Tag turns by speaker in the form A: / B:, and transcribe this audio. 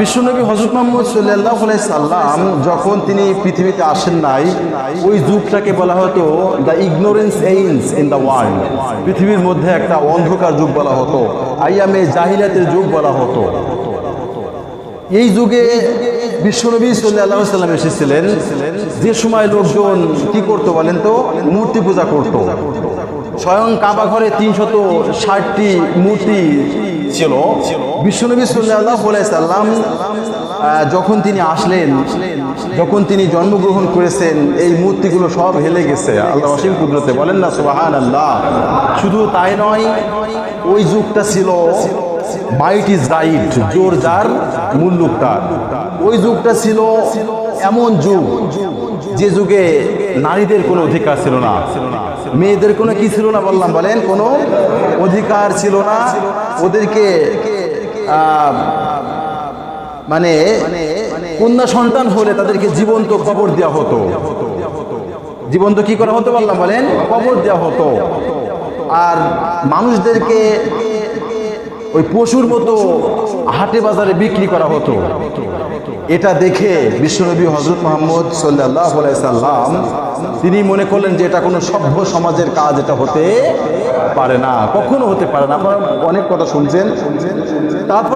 A: বিশ্বনবী হযরত মুহাম্মদ সাল্লাল্লাহু আলাইহি সাল্লাম যখন তিনি পৃথিবীতে আসেন নাই, ওই যুগটাকে বলা হতো the ignorance age in the world. পৃথিবীর মধ্যে একটা অন্ধকার যুগ বলা হতো, আইয়ামে জাহিলিয়াতের যুগ বলা হতো। এই যুগে বিশ্বনবী সাল্লাল্লাহু আলাইহি সাল্লাম এসেছিলেন, যে সময় লোকজন কি করতো বলেন তো? মূর্তি পূজা করত। স্বয়ং কাবা ঘরে ৩৬০টি মূর্তি ছিল। বিশ্বনবী সাল্লাল্লাহু আলাইহি সাল্লাম যখন তিনি আসলেন, যখন তিনি জন্মগ্রহণ করেছেন, এই মূর্তিগুলো সব হেলে গেছে। আল্লাহ অসীম কুদরতে, বলেন না সুবহানাল্লাহ। শুধু তাই নয়, ওই যুগটা ছিল মাইট ইজ রাইট, জোর যার মুল্লুক তার। ওই যুগটা ছিল এমন যুগ, যে যুগে নারীদের কোনো অধিকার ছিল না, মেয়েদের কোনো কি ছিল না বললাম, বলেন, কোনো অধিকার ছিল না। ওদেরকে মানে কন্যা সন্তান হলে তাদেরকে জীবন্ত কবর দেওয়া হতো। জীবন্ত কি করা হতো বললাম, বলেন, কবর দেওয়া হতো। আর মানুষদেরকে ওই পশুর মতো হাটে বাজারে বিক্রি করা হতো। এটা দেখে বিশ্বনবী হযরত মুহাম্মদ সাল্লাল্লাহু আলাইহি সাল্লাম তিনি মনে করলেন যে এটা কোনো সভ্য সমাজের কাজ, এটা হতে পারে না, কখনো হতে পারে না। আপনারা অনেক কথা শুনছেন। তারপর